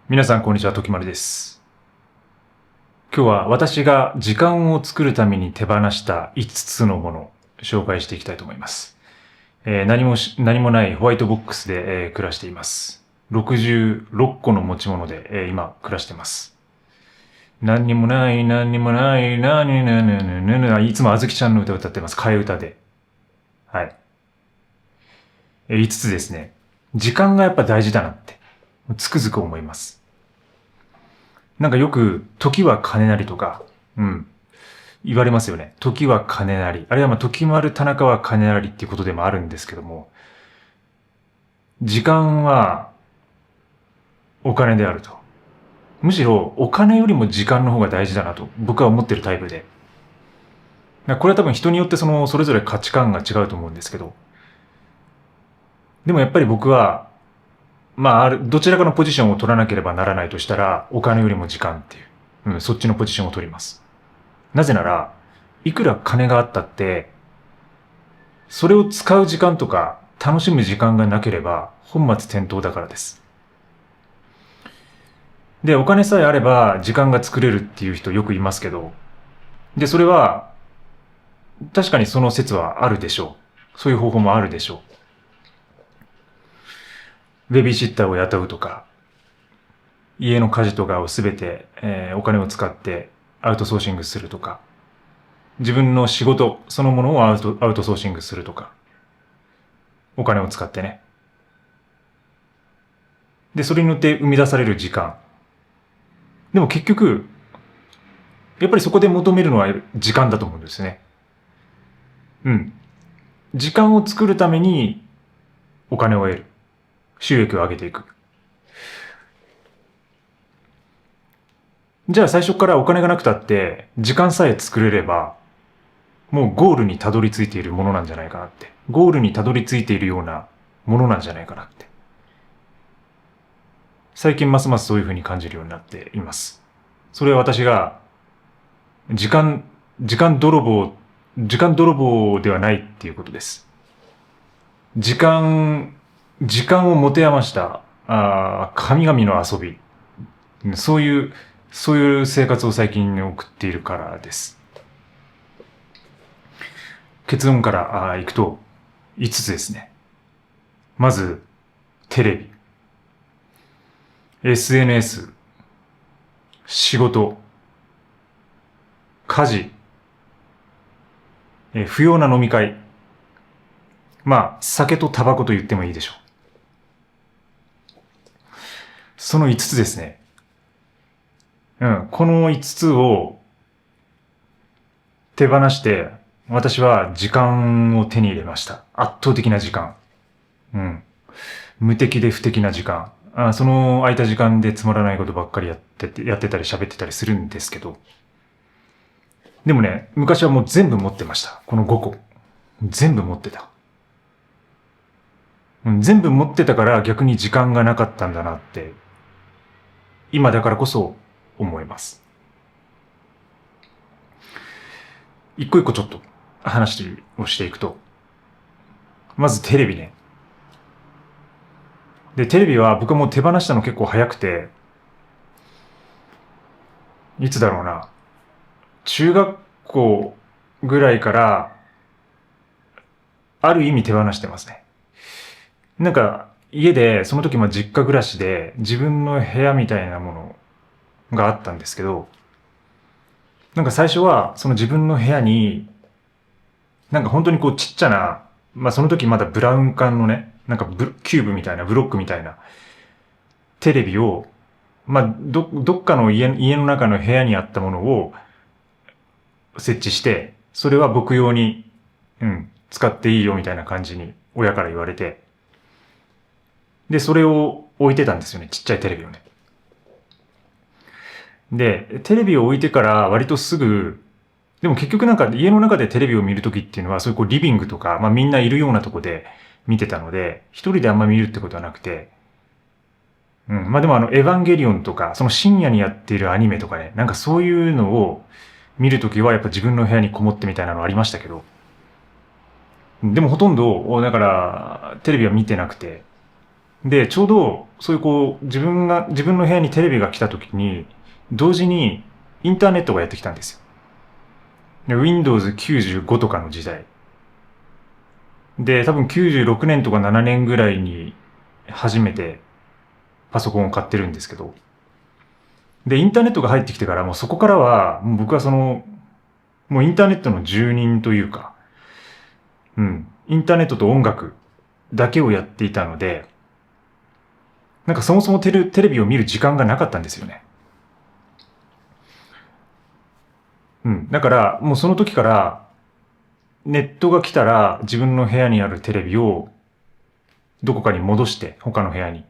皆さん、こんにちは。ときまるです。今日は私が時間を作るために手放した5つのものを紹介していきたいと思います。何もないホワイトボックスで、暮らしています。66個の持ち物で、今暮らしています。何にもない、何にもない、いつもあずきちゃんの歌を歌ってます。替え歌で。はい。5つですね。時間がやっぱ大事だなって、つくづく思います。なんかよく、時は金なりとか、言われますよね。時は金なり。あるいは時丸田中は金なりっていうことでもあるんですけども、時間はお金であると。むしろお金よりも時間の方が大事だなと僕は思ってるタイプで。これは多分人によってそれぞれ価値観が違うと思うんですけど。でもやっぱり僕は、どちらかのポジションを取らなければならないとしたら、お金よりも時間っていう、そっちのポジションを取ります。なぜなら、いくら金があったって、それを使う時間とか楽しむ時間がなければ本末転倒だからです。で、お金さえあれば時間が作れるっていう人よくいますけど、で、それは確かにその説はあるでしょう。そういう方法もあるでしょう。ベビーシッターを雇うとか、家の家事とかをすべて、お金を使ってアウトソーシングするとか、自分の仕事そのものをアウトソーシングするとか、お金を使ってね。で、それによって生み出される時間。でも結局、やっぱりそこで求めるのは時間だと思うんですね。時間を作るためにお金を得る。収益を上げていく。じゃあ最初からお金がなくたって、時間さえ作れれば、もうゴールにたどり着いているものなんじゃないかなって。ゴールにたどり着いているようなものなんじゃないかなって。最近ますますそういうふうに感じるようになっています。それは私が、時間、時間泥棒、時間泥棒ではないっていうことです。時間、時間を持て余した、神々の遊び。そういう生活を最近送っているからです。結論からいくと5つですね。まず、テレビ、SNS、仕事、家事、不要な飲み会。酒とタバコと言ってもいいでしょう。その5つですね。この5つを手放して、私は時間を手に入れました。圧倒的な時間。無敵で不敵な時間。その空いた時間でつまらないことばっかりやってたり喋ってたりするんですけど。でもね、昔はもう全部持ってました。この5個。全部持ってた。全部持ってたから逆に時間がなかったんだなって、今だからこそ思います。一個一個ちょっと話をしていくと、まずテレビね。で、テレビは僕はもう手放したの結構早くて、いつだろうな。中学校ぐらいから、ある意味手放してますね。なんか、家で、その時実家暮らしで、自分の部屋みたいなものがあったんですけど、なんか最初は、その自分の部屋に、なんか本当にちっちゃな、その時まだブラウン管のね、なんかキューブみたいな、ブロックみたいな、テレビを、どっかの家の中の部屋にあったものを設置して、それは僕用に、使っていいよみたいな感じに親から言われて、で、それを置いてたんですよね。ちっちゃいテレビをね。で、テレビを置いてから割とすぐ、でも結局なんか家の中でテレビを見るときっていうのは、そういうリビングとか、みんないるようなとこで見てたので、一人であんま見るってことはなくて、でもエヴァンゲリオンとか、その深夜にやっているアニメとかね、なんかそういうのを見るときはやっぱ自分の部屋にこもってみたいなのありましたけど、でもほとんど、だから、テレビは見てなくて、で、ちょうど、そういう自分の部屋にテレビが来た時に、同時にインターネットがやってきたんですよ。Windows 95とかの時代。で、多分96年とか7年ぐらいに初めてパソコンを買ってるんですけど。で、インターネットが入ってきてから、もうそこからは、もう僕はもうインターネットの住人というか、インターネットと音楽だけをやっていたので、なんかそもそもテレビを見る時間がなかったんですよね。だからもうその時からネットが来たら自分の部屋にあるテレビをどこかに戻して他の部屋に。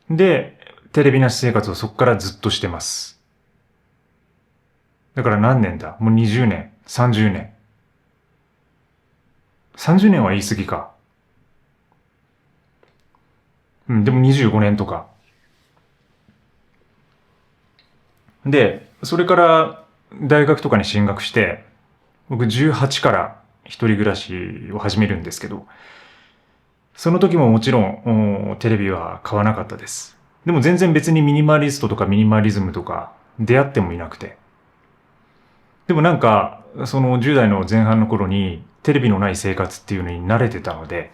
で、テレビなし生活をそこからずっとしてます。だから何年だ？もう20年、30年。30年は言い過ぎか。でも25年とか。で、それから大学とかに進学して、僕18から一人暮らしを始めるんですけど、その時ももちろんテレビは買わなかったです。でも全然別にミニマリストとかミニマリズムとか出会ってもいなくて。でもなんか、その10代の前半の頃にテレビのない生活っていうのに慣れてたので、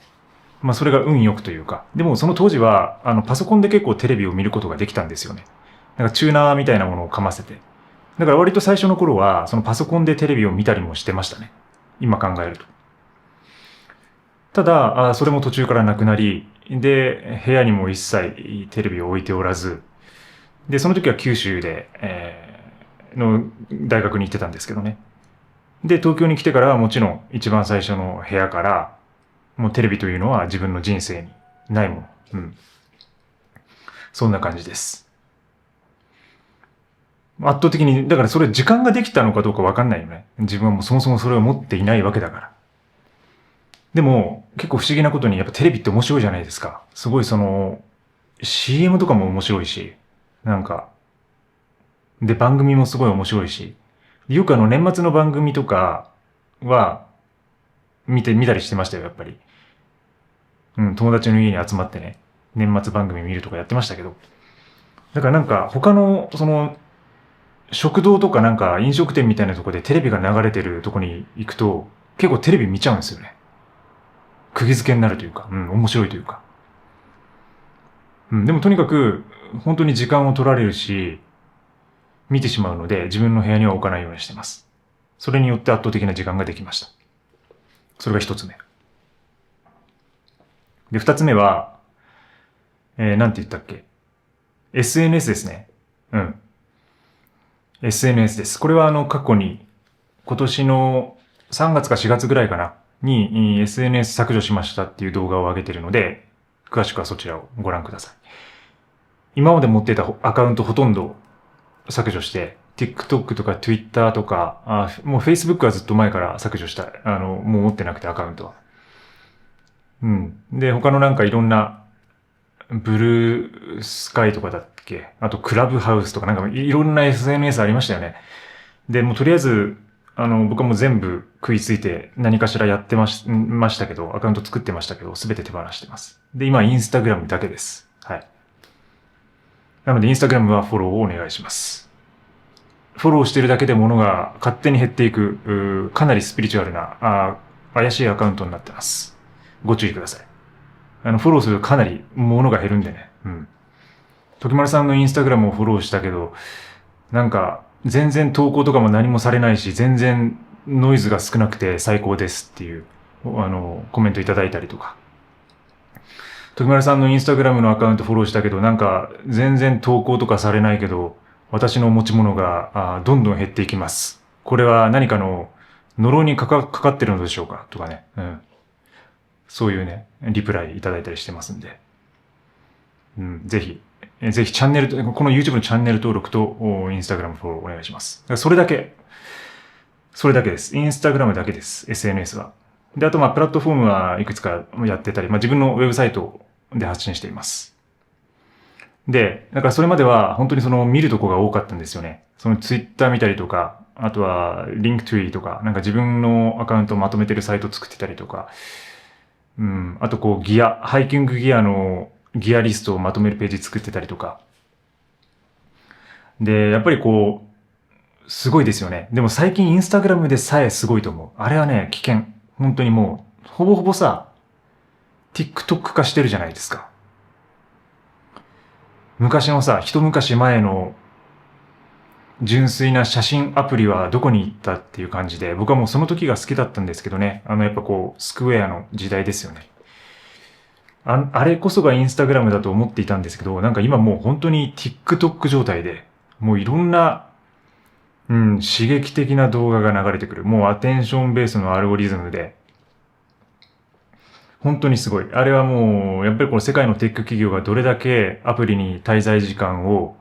まあそれが運よくというか、でもその当時はパソコンで結構テレビを見ることができたんですよね。なんかチューナーみたいなものをかませて。だから割と最初の頃はそのパソコンでテレビを見たりもしてましたね。今考えると。ただ、それも途中からなくなり、で、部屋にも一切テレビを置いておらず、で、その時は九州で、の大学に行ってたんですけどね。で、東京に来てからはもちろん一番最初の部屋から、もうテレビというのは自分の人生にないもの。そんな感じです。圧倒的に、だからそれ時間ができたのかどうかわかんないよね。自分はもうそもそもそれを持っていないわけだから。でも、結構不思議なことにやっぱテレビって面白いじゃないですか。すごいCM とかも面白いし、なんか、で、番組もすごい面白いし、よく年末の番組とかは、見たりしてましたよ、やっぱり。友達の家に集まってね、年末番組見るとかやってましたけど。だからなんか、他の、食堂とかなんか飲食店みたいなとこでテレビが流れてるとこに行くと、結構テレビ見ちゃうんですよね。釘付けになるというか、面白いというか。でもとにかく、本当に時間を取られるし、見てしまうので、自分の部屋には置かないようにしてます。それによって圧倒的な時間ができました。それが一つ目。で、二つ目は、なんて言ったっけ？ SNS ですね。SNS です。これは過去に、今年の3月か4月ぐらいかな、に SNS 削除しましたっていう動画を上げているので、詳しくはそちらをご覧ください。今まで持っていたアカウントほとんど削除して、TikTok とか Twitter とか、もう Facebook はずっと前から削除した。もう持ってなくてアカウントは。で、他のなんかいろんな、ブルースカイとかだっけ？あとクラブハウスとかなんかいろんな SNS ありましたよね。で、もうとりあえず、僕はもう全部食いついて何かしらやってましたけど、アカウント作ってましたけど、すべて手放してます。で、今インスタグラムだけです。はい。なのでインスタグラムはフォローをお願いします。フォローしてるだけで物が勝手に減っていく、かなりスピリチュアルな、怪しいアカウントになってます。ご注意ください。フォローするとかなり物が減るんでね。時丸さんのインスタグラムをフォローしたけど、なんか、全然投稿とかも何もされないし、全然ノイズが少なくて最高ですっていう、コメントいただいたりとか。時丸さんのインスタグラムのアカウントフォローしたけど、なんか、全然投稿とかされないけど、私の持ち物がどんどん減っていきます。これは何かの呪いにかかってるのでしょうかとかね。そういうね、リプライいただいたりしてますんで。ぜひチャンネル、この YouTube のチャンネル登録とインスタグラムフォローお願いします。それだけです。インスタグラムだけです。SNS は。で、あとプラットフォームはいくつかやってたり、自分のウェブサイトで発信しています。で、だからそれまでは本当に見るとこが多かったんですよね。Twitter 見たりとか、あとは Linktree とか、なんか自分のアカウントをまとめてるサイト作ってたりとか、あとこうハイキングギアのギアリストをまとめるページ作ってたりとか。で、やっぱりこう、すごいですよね。でも最近インスタグラムでさえすごいと思う。あれはね、危険。本当にもう、ほぼほぼさ、TikTok 化してるじゃないですか。昔のさ、一昔前の純粋な写真アプリはどこに行ったっていう感じで、僕はもうその時が好きだったんですけどね。やっぱこう、スクエアの時代ですよね。あれこそがインスタグラムだと思っていたんですけど、なんか今もう本当に TikTok 状態で、もういろんな、刺激的な動画が流れてくる。もうアテンションベースのアルゴリズムで、本当にすごい。あれはもう、やっぱりこの世界のテック企業がどれだけアプリに滞在時間を、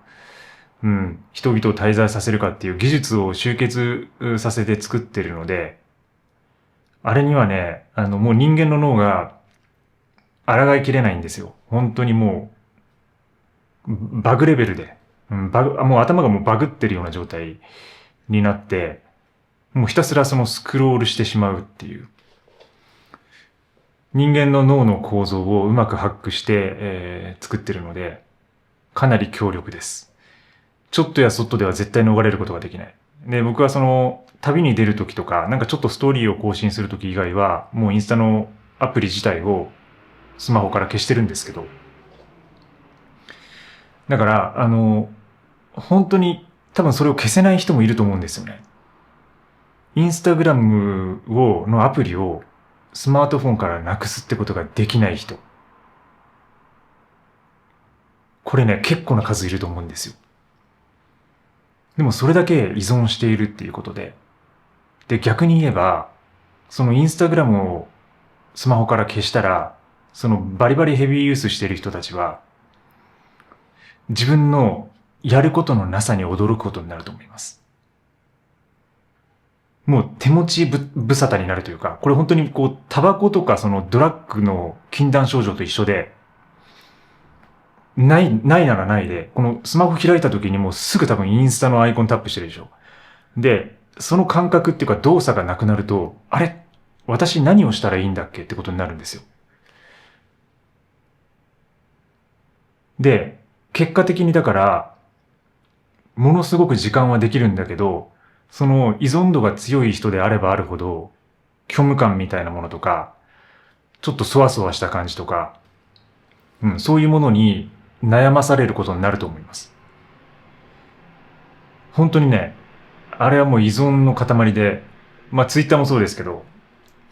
人々を滞在させるかっていう技術を集結させて作ってるので、あれにはね、もう人間の脳が抗いきれないんですよ。本当にもう、バグレベルで、もう頭がもうバグってるような状態になって、もうひたすらそのスクロールしてしまうっていう。人間の脳の構造をうまくハックして、作ってるので、かなり強力です。ちょっとやそっとでは絶対逃れることができない。で、僕はその、旅に出るときとか、なんかちょっとストーリーを更新するとき以外は、もうインスタのアプリ自体をスマホから消してるんですけど。だから、本当に多分それを消せない人もいると思うんですよね。インスタグラムのアプリをスマートフォンからなくすってことができない人。これね、結構な数いると思うんですよ。でもそれだけ依存しているっていうことで。で、逆に言えば、そのインスタグラムをスマホから消したら、そのバリバリヘビーユースしている人たちは、自分のやることのなさに驚くことになると思います。もう手持ち無沙汰になるというか、これ本当にこう、タバコとかそのドラッグの禁断症状と一緒で、ないならないで、このスマホ開いた時にもうすぐ多分インスタのアイコンタップしてるでしょ。で、その感覚っていうか動作がなくなると、あれ私何をしたらいいんだっけってことになるんですよ。で、結果的にだから、ものすごく時間はできるんだけど、その依存度が強い人であればあるほど、虚無感みたいなものとか、ちょっとそわそわした感じとか、そういうものに悩まされることになると思います。本当にね、あれはもう依存の塊で、まあツイッターもそうですけど、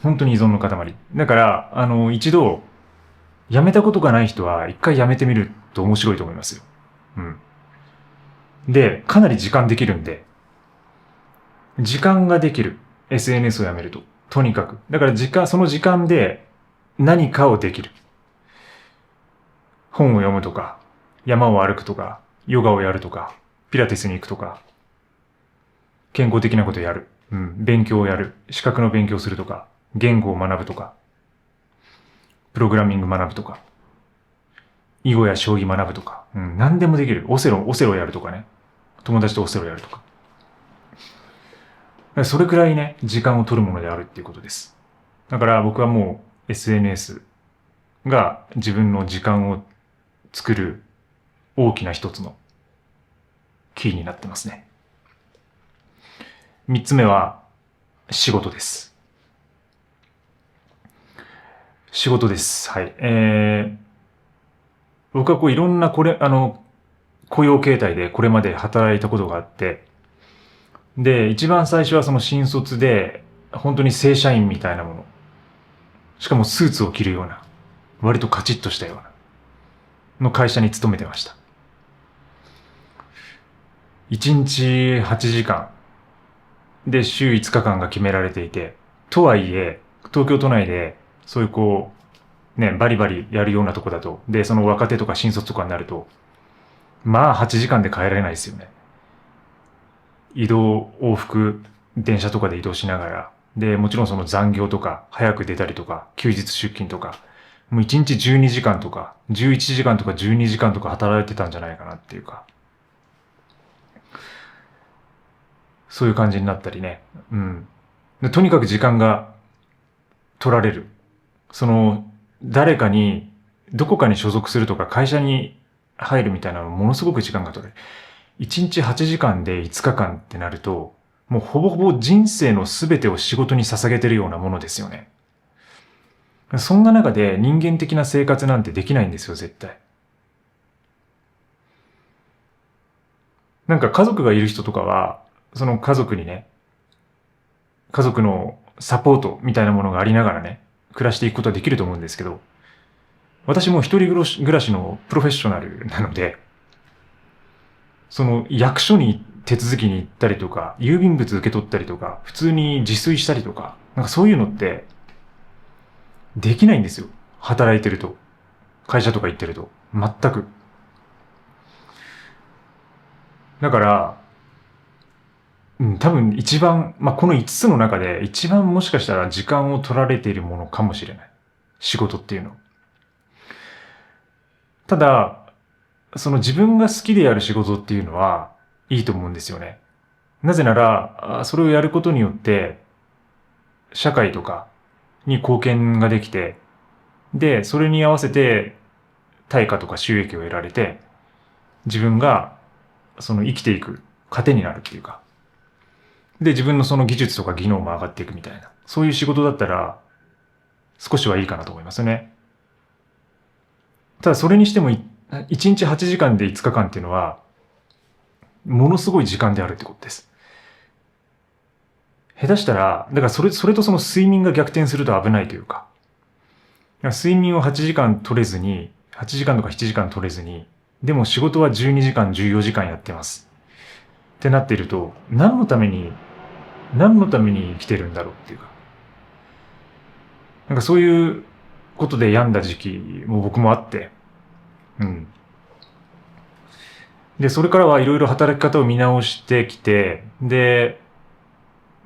本当に依存の塊。だから、一度、やめたことがない人は一回やめてみると面白いと思いますよ。で、かなり時間できるんで、時間ができる。SNS をやめると。とにかく。だからその時間で何かをできる。本を読むとか、山を歩くとか、ヨガをやるとか、ピラティスに行くとか、健康的なことをやる。勉強をやる。資格の勉強をするとか、言語を学ぶとか、プログラミング学ぶとか、囲碁や将棋学ぶとか、何でもできる。オセロやるとかね。友達とオセロやるとか。それくらいね、時間を取るものであるっていうことです。だから僕はもう SNS が自分の時間を作る大きな一つのキーになってますね。三つ目は仕事です。仕事です。はい。僕はこういろんな雇用形態でこれまで働いたことがあって、で、一番最初はその新卒で、本当に正社員みたいなもの。しかもスーツを着るような、割とカチッとしたような、の会社に勤めてました。1日8時間で週5日間が決められていて、とはいえ、東京都内で、そういうこう、ね、バリバリやるようなとこだと、で、その若手とか新卒とかになると、まあ8時間で帰られないですよね。往復、電車とかで移動しながら、で、もちろんその残業とか、早く出たりとか、休日出勤とか、もう1日12時間とか、11時間とか12時間とか働いてたんじゃないかなっていうか、そういう感じになったりね。でとにかく時間が取られる。その、誰かに、どこかに所属するとか会社に入るみたいなのものすごく時間が取れる。1日8時間で5日間ってなると、もうほぼほぼ人生の全てを仕事に捧げてるようなものですよね。そんな中で人間的な生活なんてできないんですよ、絶対。なんか家族がいる人とかは、その家族にね、家族のサポートみたいなものがありながらね、暮らしていくことはできると思うんですけど、私も一人暮らしのプロフェッショナルなので、その役所に手続きに行ったりとか、郵便物受け取ったりとか、普通に自炊したりとか、なんかそういうのってできないんですよ。働いてると。会社とか行ってると。全く。だから、多分一番、この5つの中で一番もしかしたら時間を取られているものかもしれない。仕事っていうの。ただ、その自分が好きでやる仕事っていうのはいいと思うんですよね。なぜなら、それをやることによって、社会とかに貢献ができて、で、それに合わせて対価とか収益を得られて、自分がその生きていく糧になるっていうか、で、自分のその技術とか技能も上がっていくみたいな、そういう仕事だったら少しはいいかなと思いますね。ただそれにしても1日8時間で5日間っていうのは、ものすごい時間であるってことです。下手したら、だからそれとその睡眠が逆転すると危ないというか、睡眠を8時間取れずに、8時間とか7時間取れずに、でも仕事は12時間、14時間やってます。ってなっていると、何のために生きてるんだろうっていうか。なんかそういうことで病んだ時期も僕もあって、で、それからはいろいろ働き方を見直してきて、で、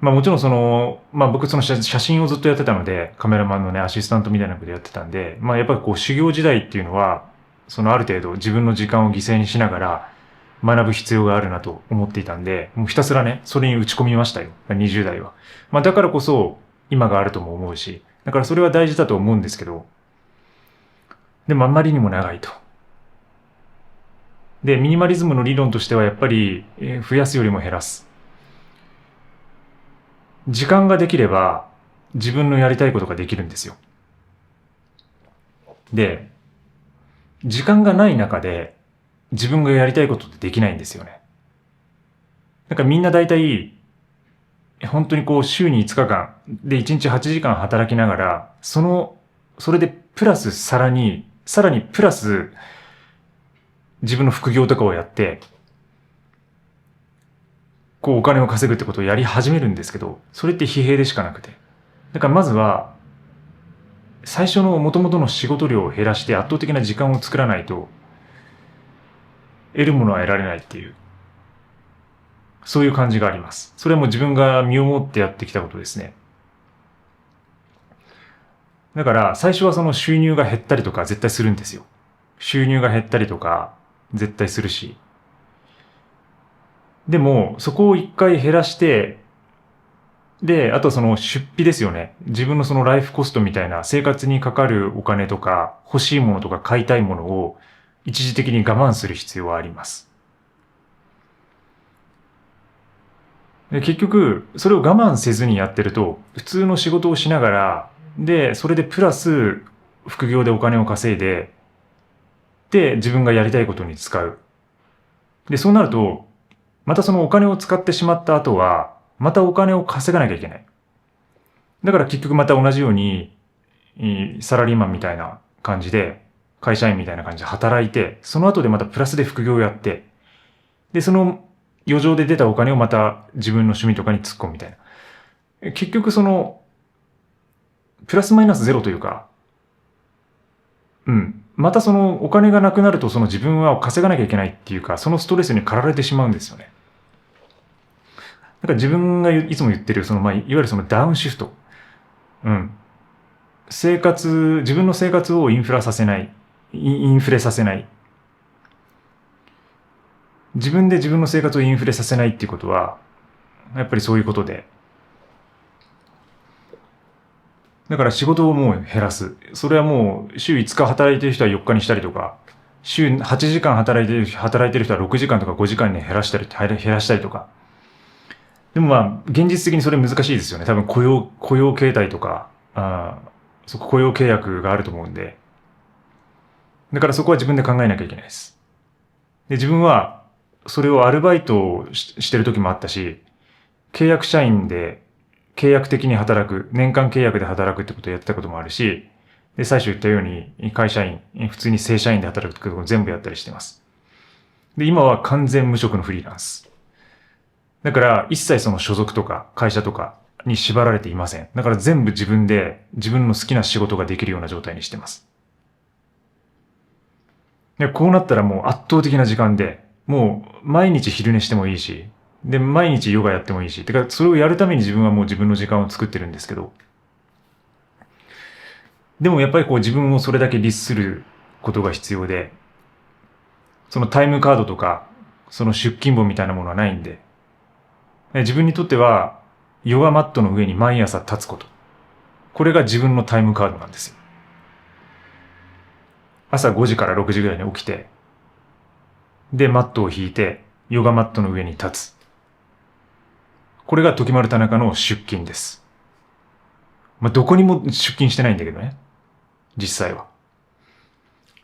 もちろん僕その写真をずっとやってたので、カメラマンのね、アシスタントみたいなことやってたんで、やっぱりこう修行時代っていうのは、ある程度自分の時間を犠牲にしながら学ぶ必要があるなと思っていたんで、もうひたすらね、それに打ち込みましたよ。20代は。だからこそ今があるとも思うし、だからそれは大事だと思うんですけど、でもあんまりにも長いと。で、ミニマリズムの理論としてはやっぱり、増やすよりも減らす。時間ができれば自分のやりたいことができるんですよ。で、時間がない中で自分がやりたいことってできないんですよね。なんかみんな大体、本当にこう週に5日間で1日8時間働きながら、それでプラスさらにプラス自分の副業とかをやって、こうお金を稼ぐってことをやり始めるんですけど、それって疲弊でしかなくて。だからまずは、最初の元々の仕事量を減らして圧倒的な時間を作らないと、得るものは得られないっていう、そういう感じがあります。それはもう自分が身をもってやってきたことですね。だから最初はその収入が減ったりとか絶対するんですよ。収入が減ったりとか絶対するし。でもそこを一回減らして、で、あとその出費ですよね。自分のそのライフコストみたいな生活にかかるお金とか欲しいものとか買いたいものを一時的に我慢する必要はあります。で、結局、それを我慢せずにやってると、普通の仕事をしながら、で、それでプラス、副業でお金を稼いで、で、自分がやりたいことに使う。で、そうなると、またそのお金を使ってしまった後は、またお金を稼がなきゃいけない。だから結局また同じように、サラリーマンみたいな感じで、会社員みたいな感じで働いて、その後でまたプラスで副業をやって、で、その余剰で出たお金をまた自分の趣味とかに突っ込むみたいな。結局プラスマイナスゼロというか、またそのお金がなくなるとその自分は稼がなきゃいけないっていうか、そのストレスに駆られてしまうんですよね。だから自分がいつも言ってる、いわゆるそのダウンシフト。自分の生活をインフレさせない。自分で自分の生活をインフレさせないっていうことは、やっぱりそういうことで、だから仕事をもう減らす。それはもう週5日働いてる人は4日にしたりとか、週8時間働いてる人は6時間とか5時間に減らしたりとか。でもまあ、現実的にそれ難しいですよね。多分雇用形態とか、雇用契約があると思うんで。だからそこは自分で考えなきゃいけないです。で、自分はそれをアルバイトをしてる時もあったし、契約社員で契約的に働く、年間契約で働くってことをやったこともあるし、で、最初言ったように会社員、普通に正社員で働くってことを全部やったりしてます。で、今は完全無職のフリーランス。だから一切その所属とか会社とかに縛られていません。だから全部自分で自分の好きな仕事ができるような状態にしてます。で、こうなったらもう圧倒的な時間で、もう毎日昼寝してもいいし、で、毎日ヨガやってもいいし、てかそれをやるために自分はもう自分の時間を作ってるんですけど、でもやっぱりこう自分をそれだけ律することが必要で、そのタイムカードとか、その出勤簿みたいなものはないんで、自分にとっては、ヨガマットの上に毎朝立つこと。これが自分のタイムカードなんですよ。朝5時から6時ぐらいに起きて、で、マットを引いて、ヨガマットの上に立つ。これが時丸田中の出勤です。まあ、どこにも出勤してないんだけどね。実際は。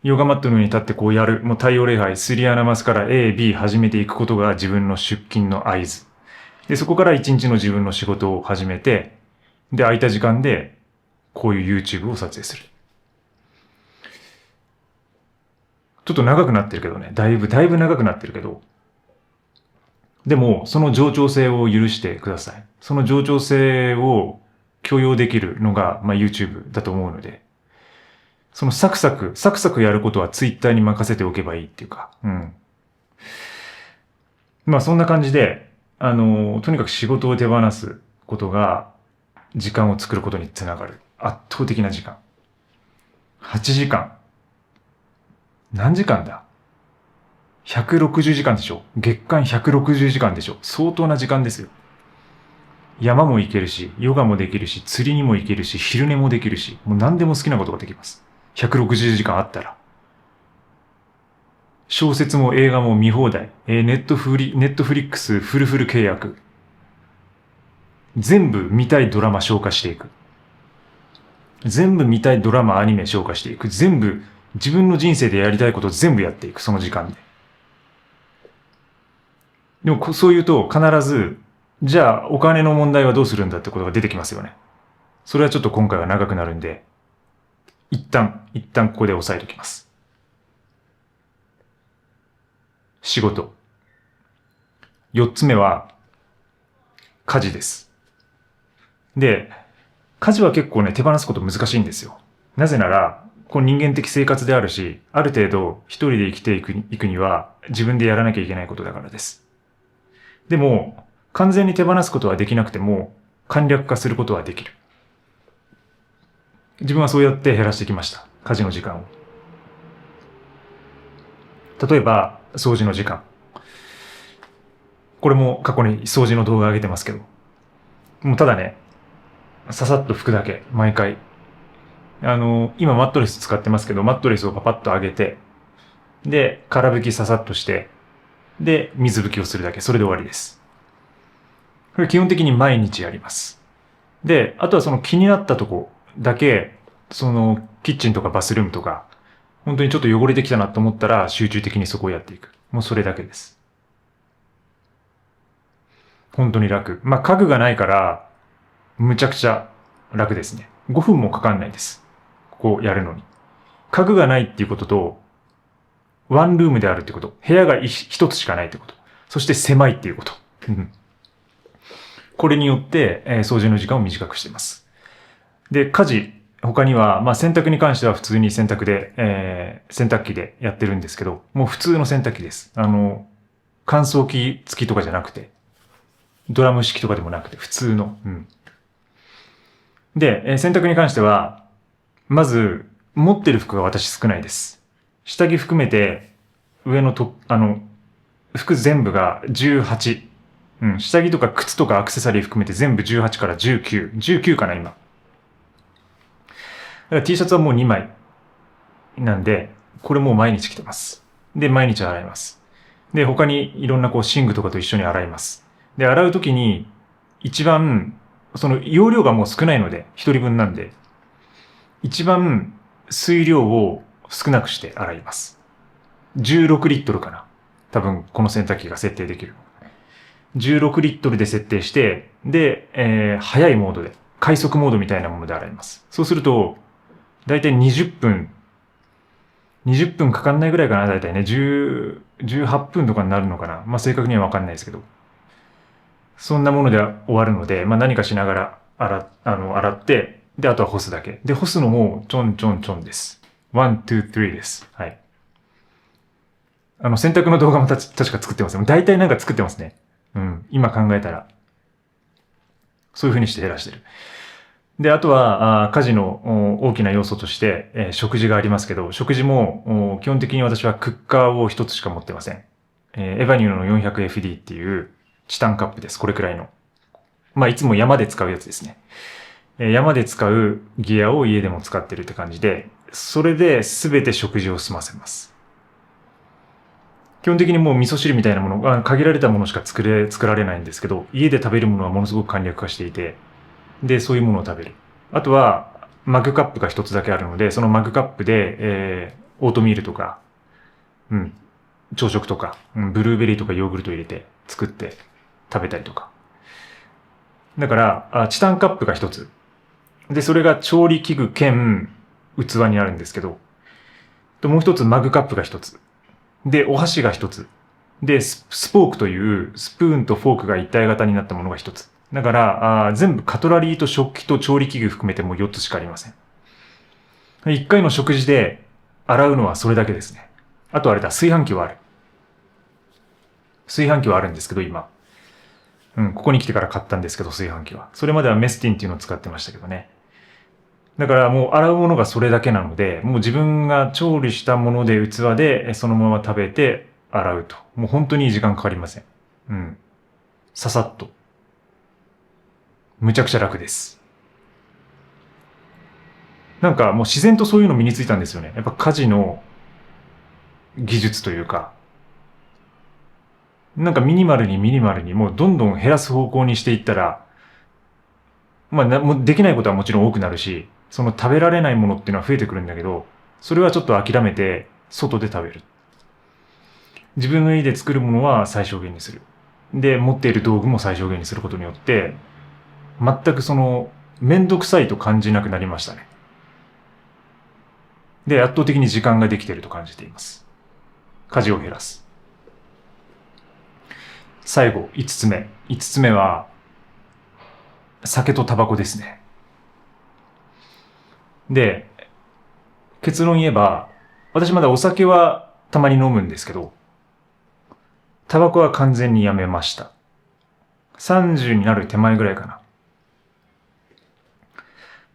ヨガマットの上に立ってこうやる。もう太陽礼拝、スリアナマスから A、B 始めていくことが自分の出勤の合図。で、そこから一日の自分の仕事を始めて、で、空いた時間で、こういう YouTube を撮影する。ちょっと長くなってるけどね。だいぶ長くなってるけど。でも、その冗長性を許してください。その冗長性を許容できるのが、まあ、YouTube だと思うので、そのサクサクやることは Twitter に任せておけばいいっていうか、うん。まあ、そんな感じで、とにかく仕事を手放すことが時間を作ることにつながる。圧倒的な時間。8時間。何時間だ ?160 時間でしょ。月間160時間でしょ。相当な時間ですよ。山も行けるし、ヨガもできるし、釣りにも行けるし、昼寝もできるし、もう何でも好きなことができます。160時間あったら。小説も映画も見放題。ネットフリックスフル契約。全部見たいドラマ消化していく。全部見たいドラマ、アニメ消化していく。全部自分の人生でやりたいことを全部やっていく。その時間で。でもそう言うと必ず、じゃあお金の問題はどうするんだってことが出てきますよね。それはちょっと今回は長くなるんで、一旦ここで押さえておきます。仕事。4つ目は、家事です。で、家事は結構ね、手放すこと難しいんですよ。なぜなら、こう人間的生活であるし、ある程度一人で生きていくには自分でやらなきゃいけないことだからです。でも、完全に手放すことはできなくても、簡略化することはできる。自分はそうやって減らしてきました。家事の時間を。例えば、掃除の時間。これも過去に掃除の動画上げてますけど。もうただね、ささっと拭くだけ、毎回。今マットレス使ってますけど、マットレスをパパッと上げて、で、空拭きささっとして、で、水拭きをするだけ。それで終わりです。これ基本的に毎日やります。で、あとはその気になったとこだけ、そのキッチンとかバスルームとか、本当にちょっと汚れてきたなと思ったら集中的にそこをやっていく。もうそれだけです。本当に楽。まあ、家具がないから、むちゃくちゃ楽ですね。5分もかかんないです。ここやるのに。家具がないっていうことと、ワンルームであるってこと。部屋が一つしかないってこと。そして狭いっていうこと。これによって、掃除の時間を短くしています。で、家事、他には、まあ、洗濯に関しては普通に洗濯で、洗濯機でやってるんですけど、もう普通の洗濯機です。乾燥機付きとかじゃなくて、ドラム式とかでもなくて、普通の。で、洗濯に関しては、まず、持ってる服が私少ないです。下着含めて、上の服全部が18。下着とか靴とかアクセサリー含めて全部18から19。19かな、今。から T シャツはもう2枚なんで、これもう毎日着てます。で、毎日洗います。で、他にいろんなこう寝具とかと一緒に洗います。で、洗うときに一番、その容量がもう少ないので、一人分なんで、一番水量を少なくして洗います。16リットルかな。多分この洗濯機が設定できる。16リットルで設定して、で、速いモードで、快速モードみたいなもので洗います。そうすると、だいたい20分かかんないぐらいかな、だいたいね。18分とかになるのかな。まあ正確にはわかんないですけど。そんなもので終わるので、まあ何かしながら洗って、で、あとは干すだけ。で、干すのもちょんちょんちょんです。1、2、3です。はい。洗濯の動画も確か作ってますよ。大体なんか作ってますね。うん。今考えたら。そういう風にして減らしてる。で、あとは、家事の大きな要素として、食事がありますけど、食事も、基本的に私はクッカーを一つしか持ってません。エヴァニューの 400FD っていうチタンカップです。これくらいの。まあ、いつも山で使うやつですね。山で使うギアを家でも使ってるって感じで、それで全て食事を済ませます。基本的にもう味噌汁みたいなもの、限られたものしか作られないんですけど、家で食べるものはものすごく簡略化していて、で、そういうものを食べる。あとは、マグカップが一つだけあるので、そのマグカップで、オートミールとか、朝食とか、ブルーベリーとかヨーグルト入れて作って食べたりとか。だから、チタンカップが一つ。で、それが調理器具兼器になるんですけど、もう一つマグカップが一つ。で、お箸が一つ。で、スポークというスプーンとフォークが一体型になったものが一つ。だから、全部カトラリーと食器と調理器具含めてもう4つしかありません。1回の食事で洗うのはそれだけですね。あとあれだ、炊飯器はある。炊飯器はあるんですけど、今。ここに来てから買ったんですけど、炊飯器は。それまではメスティンっていうのを使ってましたけどね。だからもう洗うものがそれだけなので、もう自分が調理したもので器でそのまま食べて洗うと。もう本当に時間かかりません。ささっと。むちゃくちゃ楽です。なんかもう自然とそういうの身についたんですよね。やっぱ家事の技術というか、なんかミニマルにもうどんどん減らす方向にしていったら、まあもうできないことはもちろん多くなるし、その食べられないものっていうのは増えてくるんだけど、それはちょっと諦めて外で食べる。自分の家で作るものは最小限にする。で、持っている道具も最小限にすることによって、全くその、めんどくさいと感じなくなりましたね。で、圧倒的に時間ができていると感じています。家事を減らす。最後、5つ目。5つ目は、酒とタバコですね。で、結論言えば、私まだお酒はたまに飲むんですけど、タバコは完全にやめました。30になる手前ぐらいかな。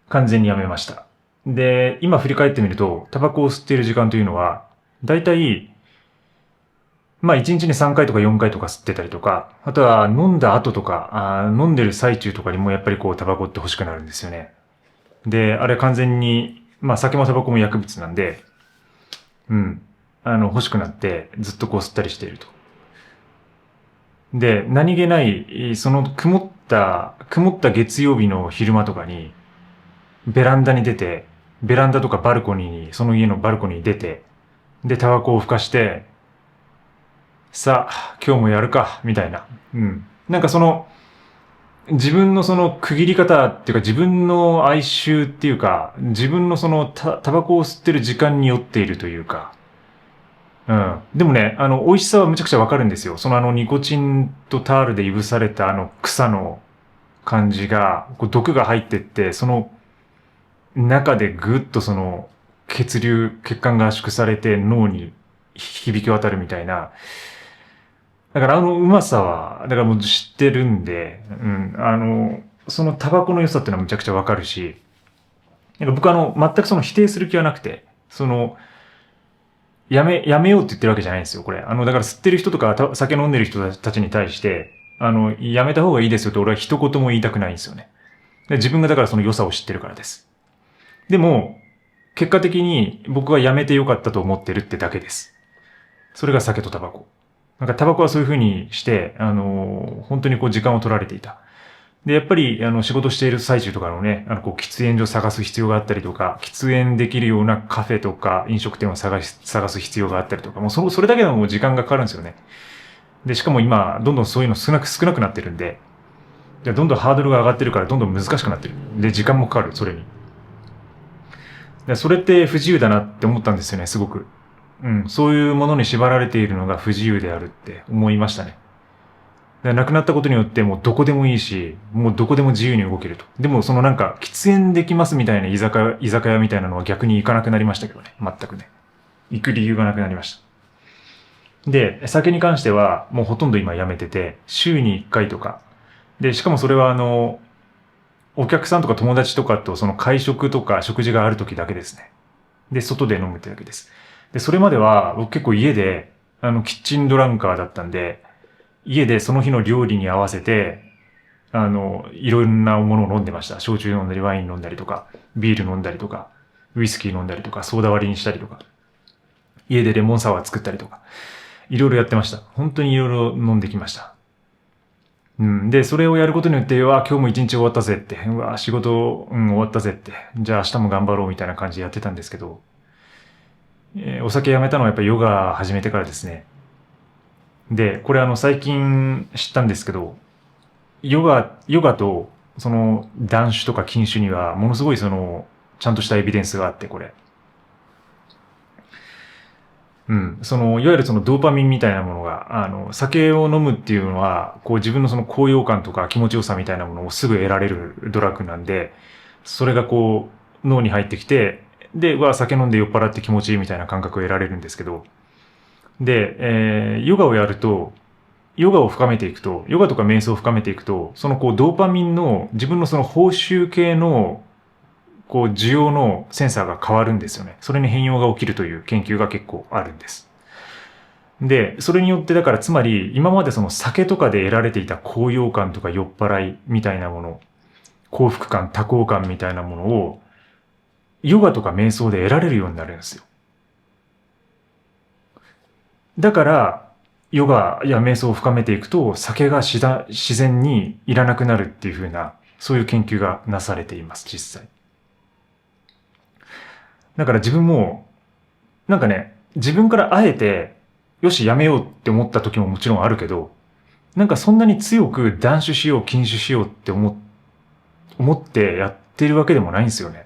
完全にやめました。で、今振り返ってみると、タバコを吸っている時間というのは、だいたい、まあ1日に3回とか4回とか吸ってたりとか、あとは飲んだ後とか、飲んでる最中とかにもやっぱりこうタバコって欲しくなるんですよね。で、あれ完全に、まあ酒もタバコも薬物なんで、欲しくなってずっとこう吸ったりしていると。で、何気ない、その曇った月曜日の昼間とかに、ベランダに出て、ベランダとかバルコニーに、その家のバルコニーに出て、で、タバコをふかして、さあ、今日もやるか、みたいな。なんかその、自分のその区切り方っていうか自分の哀愁っていうか、自分のそのタバコを吸ってる時間に酔っているというか、でもね、美味しさはむちゃくちゃわかるんですよ。そのニコチンとタールでいぶされた草の感じが、こう毒が入ってって、その中でぐっとその血管が圧縮されて脳に響き渡るみたいな。だからうまさは、だからもう知ってるんで、そのタバコの良さっていうのはむちゃくちゃわかるし、なんか僕全くその否定する気はなくて、やめようって言ってるわけじゃないんですよ、これ。だから吸ってる人とか酒飲んでる人たちに対して、やめた方がいいですよって俺は一言も言いたくないんですよね。で自分がだからその良さを知ってるからです。でも、結果的に僕はやめてよかったと思ってるってだけです。それが酒とタバコ。なんかタバコはそういう風にして、本当にこう時間を取られていた。で、やっぱり、仕事している最中とかのね、こう、喫煙所を探す必要があったりとか、喫煙できるようなカフェとか飲食店を探す必要があったりとか、もうそれだけでも時間がかかるんですよね。で、しかも今、どんどんそういうの少なくなってるんで、どんどんハードルが上がってるからどんどん難しくなってる。で、時間もかかる、それに。でそれって不自由だなって思ったんですよね、すごく。うん、そういうものに縛られているのが不自由であるって思いましたね。亡くなったことによってもうどこでもいいし、もうどこでも自由に動けると。でもそのなんか喫煙できますみたいな居酒屋みたいなのは逆に行かなくなりましたけどね。全くね。行く理由がなくなりました。で、酒に関してはもうほとんど今やめてて、週に1回とか。で、しかもそれはお客さんとか友達とかとその会食とか食事がある時だけですね。で、外で飲むってだけです。で、それまでは僕結構家で、キッチンドランカーだったんで、家でその日の料理に合わせて、いろんなものを飲んでました。焼酎飲んだり、ワイン飲んだりとか、ビール飲んだりとか、ウイスキー飲んだりとか、ソーダ割りにしたりとか、家でレモンサワー作ったりとか、いろいろやってました。本当にいろいろ飲んできました。うん。で、それをやることによって、今日も一日終わったぜって、仕事、終わったぜって、じゃあ明日も頑張ろうみたいな感じでやってたんですけど、お酒やめたのはやっぱりヨガ始めてからですね。で、これ最近知ったんですけど、ヨガと、その、断酒とか禁酒には、ものすごいちゃんとしたエビデンスがあって、これ。うん。いわゆるドーパミンみたいなものが、酒を飲むっていうのは、こう自分の高揚感とか気持ちよさみたいなものをすぐ得られるドラッグなんで、それがこう、脳に入ってきて、で、酒飲んで酔っ払って気持ちいいみたいな感覚を得られるんですけど、で、ヨガをやると、ヨガを深めていくと、ヨガとか瞑想を深めていくと、ドーパミンの、自分の報酬系の、需要のセンサーが変わるんですよね。それに変容が起きるという研究が結構あるんです。で、それによってだからつまり、今まで酒とかで得られていた高揚感とか酔っ払いみたいなもの、幸福感、多幸感みたいなものを、ヨガとか瞑想で得られるようになるんですよ。だから、ヨガや瞑想を深めていくと、酒が自然にいらなくなるっていう風な、そういう研究がなされています、実際。だから自分も、なんかね、自分からあえて、よし、やめようって思った時ももちろんあるけど、なんかそんなに強く断酒しよう、禁酒しようって思ってやってるわけでもないんですよね。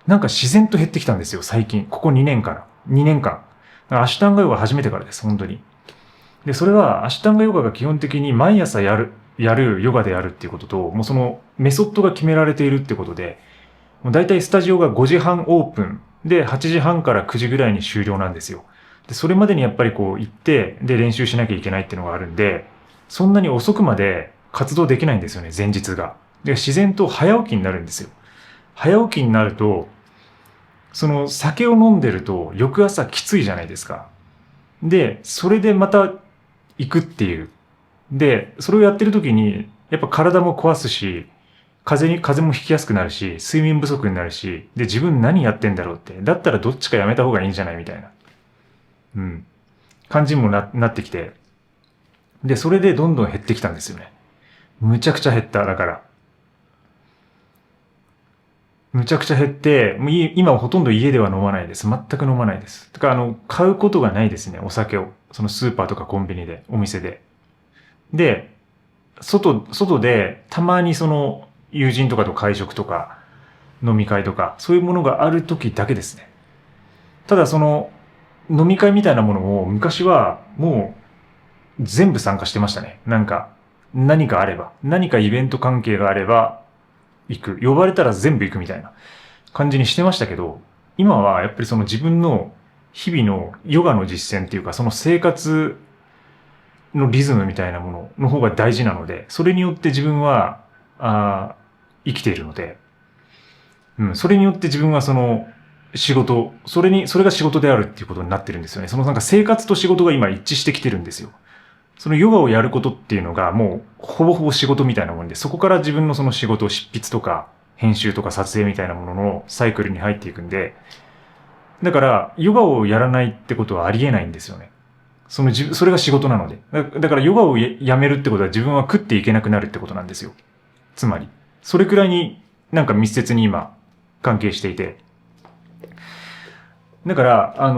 なんか自然と減ってきたんですよ、最近。ここ2年から。2年間。アシュタンガヨガ始めてからです、本当に。で、それはアシュタンガヨガが基本的に毎朝やるヨガでやるっていうことと、もうメソッドが決められているってことで、もう大体スタジオが5時半オープンで8時半から9時ぐらいに終了なんですよ。で、それまでにやっぱり行って、で、練習しなきゃいけないっていうのがあるんで、そんなに遅くまで活動できないんですよね、前日が。で、自然と早起きになるんですよ。早起きになると、酒を飲んでると翌朝きついじゃないですか。で、それでまた行くっていう。で、それをやってる時に、やっぱ体も壊すし、風邪もひきやすくなるし、睡眠不足になるし、で、自分何やってんだろうって。だったらどっちかやめた方がいいんじゃないみたいな。うん。感じにもなってきて。で、それでどんどん減ってきたんですよね。むちゃくちゃ減った。だから。むちゃくちゃ減って、もう今はほとんど家では飲まないです。全く飲まないです。だから買うことがないですね、お酒を。そのスーパーとかコンビニで、お店で。で、外で、たまに友人とかと会食とか、飲み会とか、そういうものがある時だけですね。ただ飲み会みたいなものを昔はもう全部参加してましたね。なんか、何かあれば、何かイベント関係があれば行く。呼ばれたら全部行くみたいな感じにしてましたけど、今はやっぱり自分の日々のヨガの実践っていうか、その生活のリズムみたいなものの方が大事なので、それによって自分は、生きているので、それによって自分は仕事、それが仕事であるっていうことになってるんですよね。なんか生活と仕事が今一致してきてるんですよ。そのヨガをやることっていうのがもうほぼほぼ仕事みたいなもんで、そこから自分の仕事、執筆とか編集とか撮影みたいなもののサイクルに入っていくんで、だから、ヨガをやらないってことはありえないんですよね。それが仕事なので。だからヨガをやめるってことは自分は食っていけなくなるってことなんですよ。つまり。それくらいになんか密接に今関係していて。だから、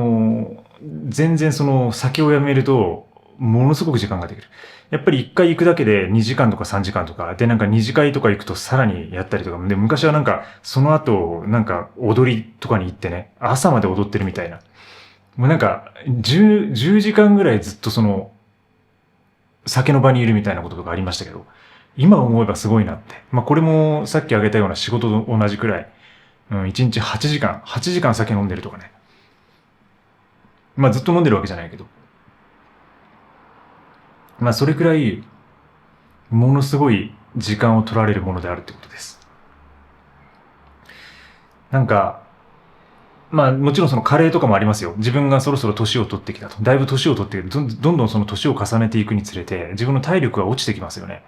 全然酒をやめると、ものすごく時間ができる。やっぱり1回行くだけで2時間とか3時間とか、でなんか2次会とか行くとさらにやったりとか、で昔はなんかその後なんか踊りとかに行ってね、朝まで踊ってるみたいな。もうなんか10時間ぐらいずっと酒の場にいるみたいなこととかありましたけど、今思えばすごいなって。まあこれもさっき挙げたような仕事と同じくらい、1日8時間酒飲んでるとかね。まあずっと飲んでるわけじゃないけど。まあそれくらい、ものすごい時間を取られるものであるってことです。なんか、まあもちろん加齢とかもありますよ。自分がそろそろ年を取ってきたと。だいぶ年を取ってきて、どんどん年を重ねていくにつれて、自分の体力が落ちてきますよね。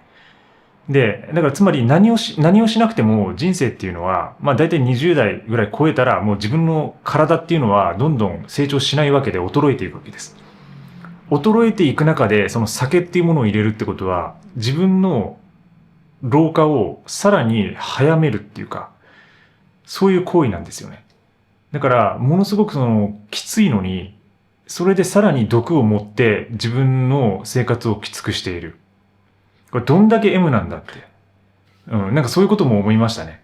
で、だからつまり何をしなくても人生っていうのは、まあ大体20代ぐらい超えたらもう自分の体っていうのはどんどん成長しないわけで衰えていくわけです。衰えていく中でその酒っていうものを入れるってことは自分の老化をさらに早めるっていうか、そういう行為なんですよね。だからものすごくきついのに、それでさらに毒を持って自分の生活をきつくしている。これどんだけ M なんだって。なんかそういうことも思いましたね。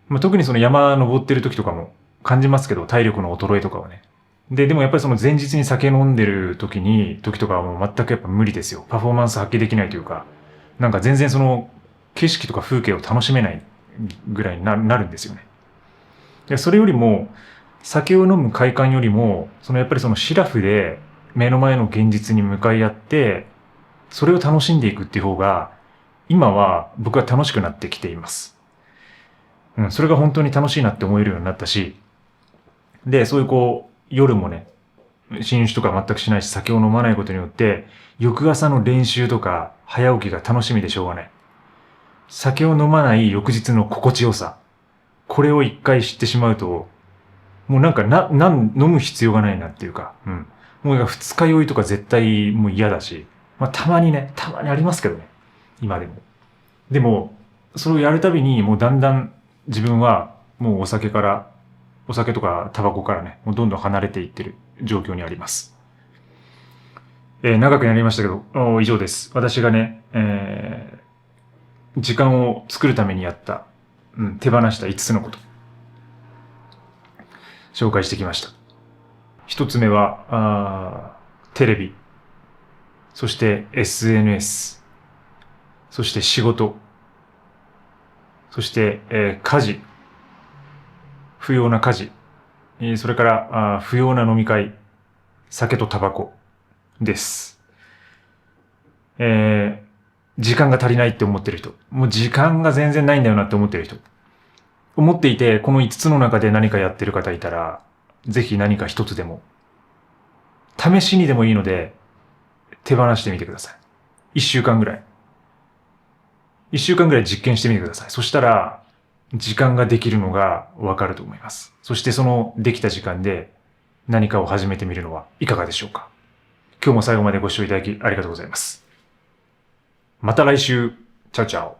まあ、特に山登ってる時とかも感じますけど、体力の衰えとかはね。でもやっぱり前日に酒飲んでる時とかはもう全くやっぱ無理ですよ。パフォーマンス発揮できないというか、なんか全然景色とか風景を楽しめないぐらいになるんですよね。でそれよりも、酒を飲む快感よりも、やっぱりシラフで目の前の現実に向かい合って、それを楽しんでいくっていう方が、今は僕は楽しくなってきています。それが本当に楽しいなって思えるようになったし、で、そういう夜もね、飲酒とか全くしないし、酒を飲まないことによって、翌朝の練習とか早起きが楽しみでしょうがない。酒を飲まない翌日の心地よさ。これを一回知ってしまうと、もうなんか飲む必要がないなっていうか、もう二日酔いとか絶対もう嫌だし、まあたまにありますけどね。今でも。でも、それをやるたびにもうだんだん自分はもうお酒とかタバコからね、もうどんどん離れていってる状況にあります。長くなりましたけど、以上です。私がね、時間を作るためにやった、手放した5つのこと。紹介してきました。一つ目は、テレビ。そして SNS。そして仕事。そして、家事。不要な家事。それから不要な飲み会。酒とタバコ。です。時間が足りないって思ってる人。もう時間が全然ないんだよなって思ってる人。思っていて、この5つの中で何かやってる方いたら、ぜひ何か一つでも、試しにでもいいので、手放してみてください。1週間ぐらい。1週間ぐらい実験してみてください。そしたら、時間ができるのがわかると思います。そしてできた時間で何かを始めてみるのはいかがでしょうか。今日も最後までご視聴いただきありがとうございます。また来週。チャオチャオ。